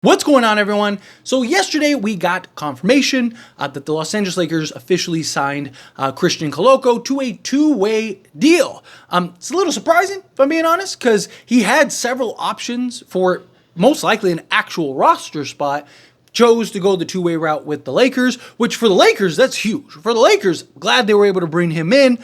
What's going on, everyone? So yesterday we got confirmation that the Los Angeles Lakers officially signed Christian Koloko to a two-way deal. It's a little surprising, if I'm being honest, because he had several options for most likely an actual roster spot. Chose to go the two-way route with the Lakers, which for the Lakers, that's huge. For the Lakers, glad they were able to bring him in.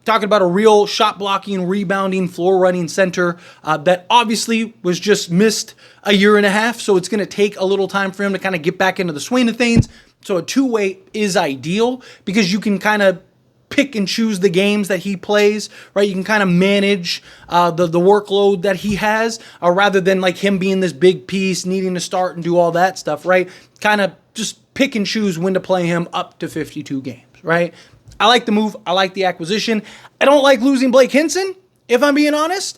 Talking about a real shot blocking, rebounding, floor running center that obviously was just missed a year and a half. So it's going to take a little time for him to kind of get back into the swing of things. So a two-way is ideal because you can kind of pick and choose the games that he plays, right? You can kind of manage the workload that he has rather than like him being this big piece, needing to start and do all that stuff, right? Kind of just pick and choose when to play him up to 52 games, right? I like the move. I like the acquisition. I don't like losing Blake Hinson, if I'm being honest.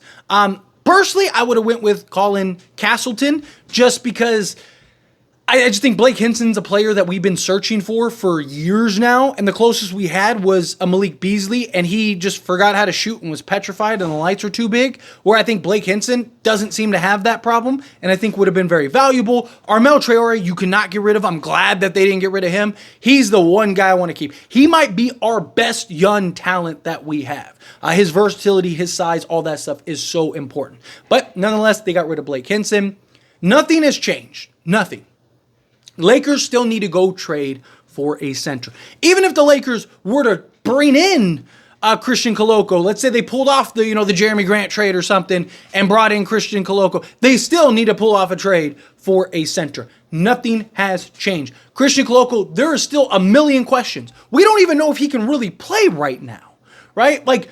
Personally, I would have went with Colin Castleton just because I just think Blake Hinson's a player that we've been searching for years now, and the closest we had was a Malik Beasley, and he just forgot how to shoot and was petrified, and the lights were too big, where I think Blake Hinson doesn't seem to have that problem, and I think would have been very valuable. Armel Traore, you cannot get rid of. I'm glad that they didn't get rid of him. He's the one guy I want to keep. He might be our best young talent that we have. His versatility, his size, all that stuff is so important. But nonetheless, they got rid of Blake Hinson. Nothing has changed. Nothing. Lakers still need to go trade for a center. Even if the Lakers were to bring in Christian Koloko, let's say they pulled off the Jeremy Grant trade or something and brought in Christian Koloko, they still need to pull off a trade for a center. Nothing has changed. Christian Koloko, there are still a million questions. We don't even know if he can really play right now, right? Like,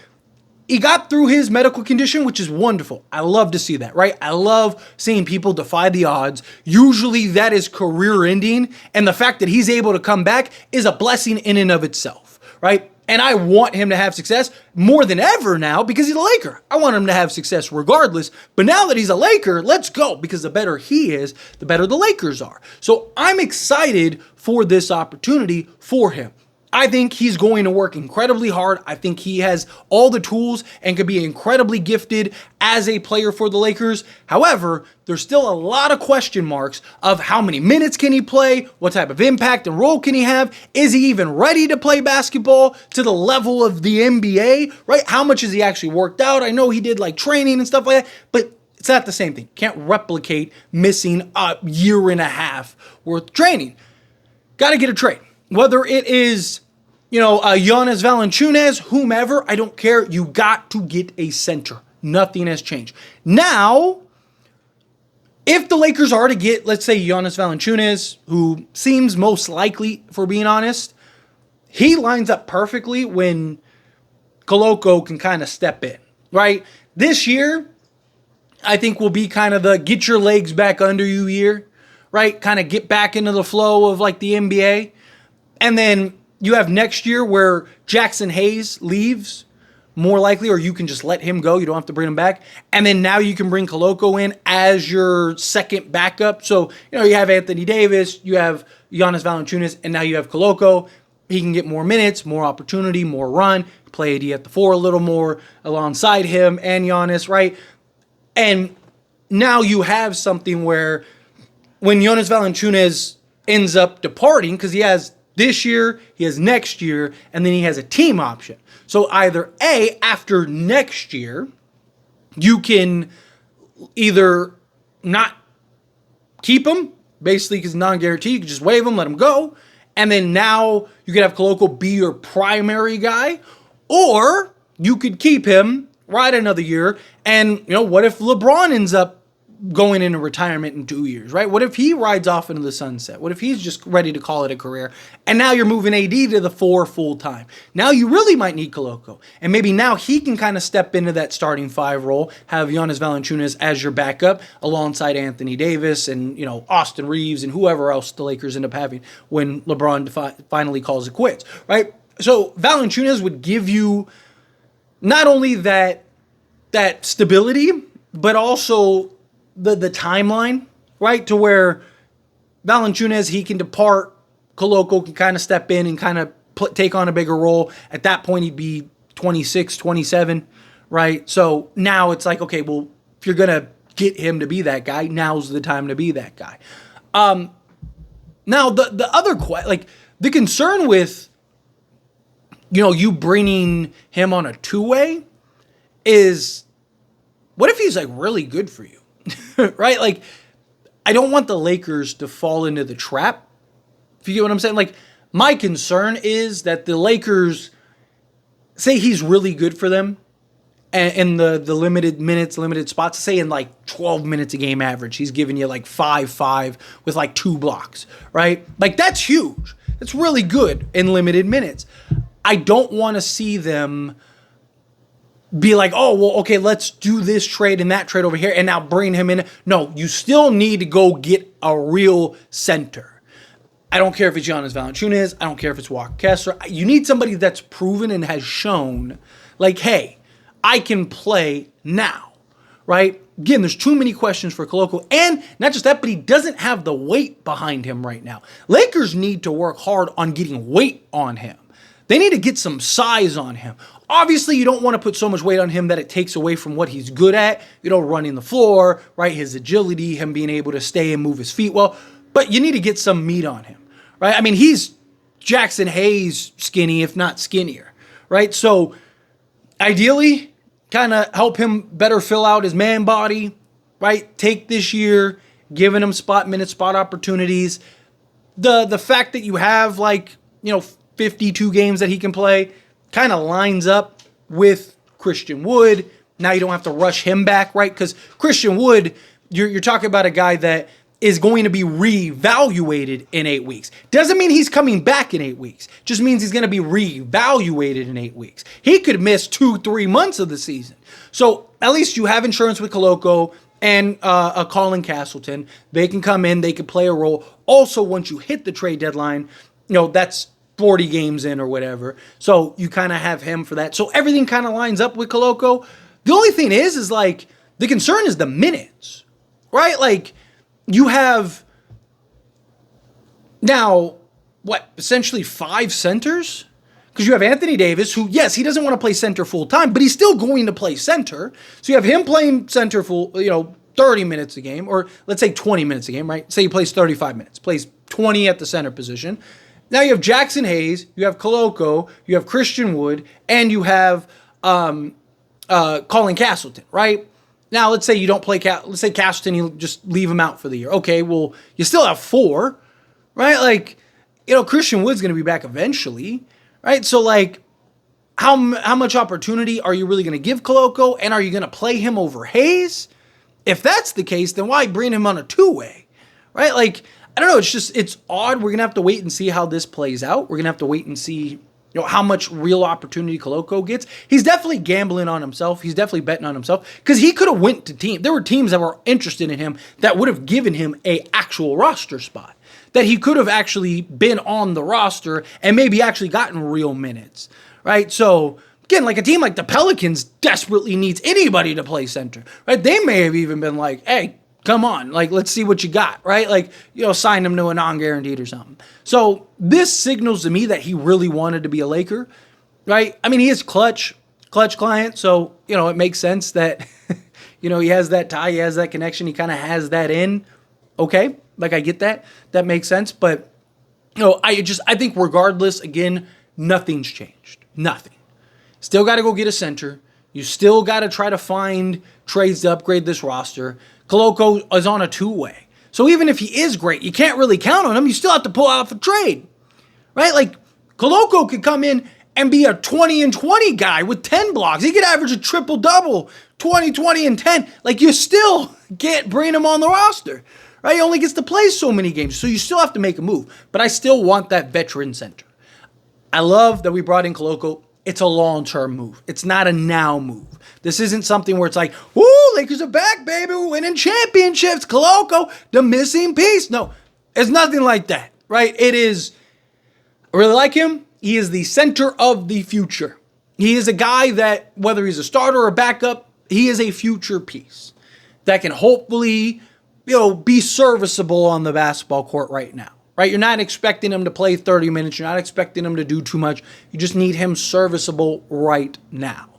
he got through his medical condition, which is wonderful. I love to see that, right? I love seeing people defy the odds. Usually that is career ending. And the fact that he's able to come back is a blessing in and of itself, right? And I want him to have success more than ever now because he's a Laker. I want him to have success regardless. But now that he's a Laker, let's go, because the better he is, the better the Lakers are. So I'm excited for this opportunity for him. I think he's going to work incredibly hard. I think he has all the tools and could be incredibly gifted as a player for the Lakers. However, there's still a lot of question marks of how many minutes can he play, what type of impact and role can he have, is he even ready to play basketball to the level of the NBA, right? How much has he actually worked out? I know he did like training and stuff like that, but it's not the same thing. Can't replicate missing a year and a half worth of training. Got to get a trade. Whether it is, Giannis Valanciunas, whomever, I don't care. You got to get a center. Nothing has changed. Now, if the Lakers are to get, let's say, Giannis Valanciunas, who seems most likely, for being honest, he lines up perfectly when Koloko can kind of step in, right? This year, I think will be kind of the get your legs back under you year, right? Kind of get back into the flow of like the NBA. And then you have next year where Jackson Hayes leaves, more likely, or you can just let him go. You don't have to bring him back. And then now you can bring Koloko in as your second backup. So, you have Anthony Davis, you have Giannis Valanciunas, and now you have Koloko. He can get more minutes, more opportunity, more run, play AD at the 4 a little more alongside him and Giannis, right? And now you have something where when Giannis Valanciunas ends up departing, because he has this year, he has next year, and then he has a team option. So either A, after next year, you can either not keep him, basically because non-guaranteed, you can just waive him, let him go, and then now you could have Koloko be your primary guy, or you could keep him, ride another year, and what if LeBron ends up going into retirement in 2 years, right? What if he rides off into the sunset? What if he's just ready to call it a career? And now you're moving AD to the 4 full time. Now you really might need Koloko. And maybe now he can kind of step into that starting 5 role, have Giannis Valanciunas as your backup alongside Anthony Davis and, Austin Reeves and whoever else the Lakers end up having when LeBron finally calls it quits, right? So Valanciunas would give you not only that stability, but also the timeline, right? To where Valanciunas, he can depart, Koloko can kind of step in and kind of take on a bigger role. At that point, he'd be 26, 27, right? So now it's like, okay, well, if you're going to get him to be that guy, now's the time to be that guy. Now, the other like the concern with, you bringing him on a two-way is, what if he's like really good for you, right? Like, I don't want the Lakers to fall into the trap. If you get what I'm saying, like, my concern is that the Lakers say he's really good for them, and in the limited minutes, limited spots, say in like 12 minutes a game average, he's giving you like 5-5 with like 2 blocks, right? Like, that's huge. That's really good in limited minutes. I don't want to see them be like, oh, well, okay, let's do this trade and that trade over here and now bring him in. No, you still need to go get a real center. I don't care if it's Giannis Valanciunas. I don't care if it's Walker Kessler. You need somebody that's proven and has shown, like, hey, I can play now, right? Again, there's too many questions for Koloko. And not just that, but he doesn't have the weight behind him right now. Lakers need to work hard on getting weight on him. They need to get some size on him. Obviously, you don't want to put so much weight on him that it takes away from what he's good at, running the floor, right? His agility, him being able to stay and move his feet well. But you need to get some meat on him, right? I mean, he's Jackson Hayes skinny, if not skinnier, right? So ideally, kind of help him better fill out his man body, right? Take this year, giving him spot opportunities. The fact that you have 52 games that he can play kind of lines up with Christian Wood. Now you don't have to rush him back, right? Because Christian Wood, you're talking about a guy that is going to be reevaluated in 8 weeks. Doesn't mean he's coming back in 8 weeks. Just means he's going to be reevaluated in 8 weeks. He could miss 2-3 months of the season. So at least you have insurance with Koloko and a Colin Castleton. They can come in. They can play a role. Also, once you hit the trade deadline, that's 40 games in or whatever. So you kind of have him for that. So everything kind of lines up with Koloko. The only thing is like, the concern is the minutes, right? Like, you have now, essentially 5 centers? Because you have Anthony Davis, who, yes, he doesn't want to play center full time, but he's still going to play center. So you have him playing center full, 30 minutes a game, or let's say 20 minutes a game, right? Say he plays 35 minutes, plays 20 at the center position. Now you have Jackson Hayes, you have Koloko, you have Christian Wood, and you have Colin Castleton, right? Now, let's say you don't play, let's say Castleton, you just leave him out for the year. Okay, well, you still have 4, right? Like, Christian Wood's going to be back eventually, right? So, like, how much opportunity are you really going to give Koloko? And are you going to play him over Hayes? If that's the case, then why bring him on a two-way, right? Like, I don't know. It's odd. We're going to have to wait and see how this plays out. We're going to have to wait and see how much real opportunity Koloko gets. He's definitely gambling on himself. He's definitely betting on himself because he could have went to team. There were teams that were interested in him that would have given him a actual roster spot, that he could have actually been on the roster and maybe actually gotten real minutes, right? So again, like a team like the Pelicans desperately needs anybody to play center, right? They may have even been like, hey, come on, like, let's see what you got, right? Like, sign him to a non-guaranteed or something. So this signals to me that he really wanted to be a Laker, right? I mean, he is clutch client, so, it makes sense that, he has that tie, he has that connection, he kind of has that in. Okay, like, I get that. That makes sense, but, I think regardless, again, nothing's changed. Nothing. Still got to go get a center. You still got to try to find trades to upgrade this roster. Koloko is on a two-way. So even if he is great, you can't really count on him. You still have to pull off a trade, right? Like, Koloko could come in and be a 20-20 guy with 10 blocks. He could average a triple-double, 20, and 10. Like, you still can't bring him on the roster, right? He only gets to play so many games, so you still have to make a move. But I still want that veteran center. I love that we brought in Koloko. It's a long-term move. It's not a now move. This isn't something where it's like, woo, Lakers are back, baby. We're winning championships. Koloko, the missing piece. No, it's nothing like that, right? It is, I really like him. He is the center of the future. He is a guy that, whether he's a starter or a backup, he is a future piece that can hopefully, be serviceable on the basketball court right now. Right? You're not expecting him to play 30 minutes. You're not expecting him to do too much. You just need him serviceable right now.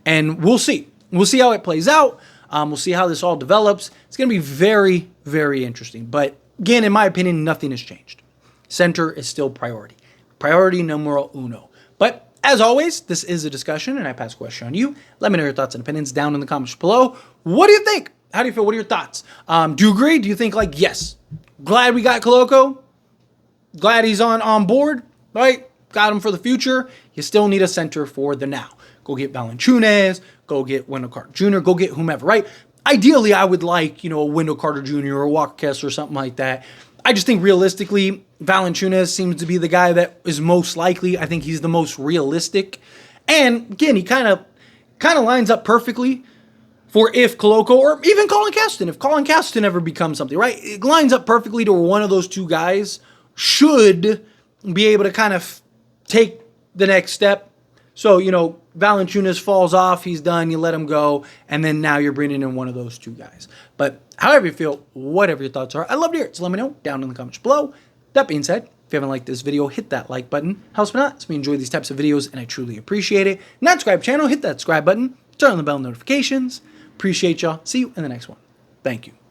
And we'll see. We'll see how it plays out. We'll see how this all develops. It's going to be very, very interesting. But again, in my opinion, nothing has changed. Center is still priority. Priority numero uno. But as always, this is a discussion, and I pass a question on you. Let me know your thoughts and opinions down in the comments below. What do you think? How do you feel? What are your thoughts? Do you agree? Do you think, like, yes, glad we got Koloko? Glad he's on board, right? Got him for the future. You still need a center for the now. Go get Valanciunas. Go get Wendell Carter Jr. Go get whomever, right? Ideally, I would like, a Wendell Carter Jr. or Walker Kessler or something like that. I just think realistically, Valanciunas seems to be the guy that is most likely. I think he's the most realistic. And again, he kind of lines up perfectly for if Koloko or even Colin Castleton, if Colin Castleton ever becomes something, right? It lines up perfectly to where one of those two guys should be able to kind of take the next step. So, Valanciunas falls off, he's done, you let him go, and then now you're bringing in one of those two guys. But however you feel, whatever your thoughts are, I'd love to hear it. So let me know down in the comments below. That being said, if you haven't liked this video, hit that like button. Helps me out. It's me enjoy these types of videos, and I truly appreciate it. Not subscribe channel, hit that subscribe button, turn on the bell notifications. Appreciate y'all. See you in the next one. Thank you.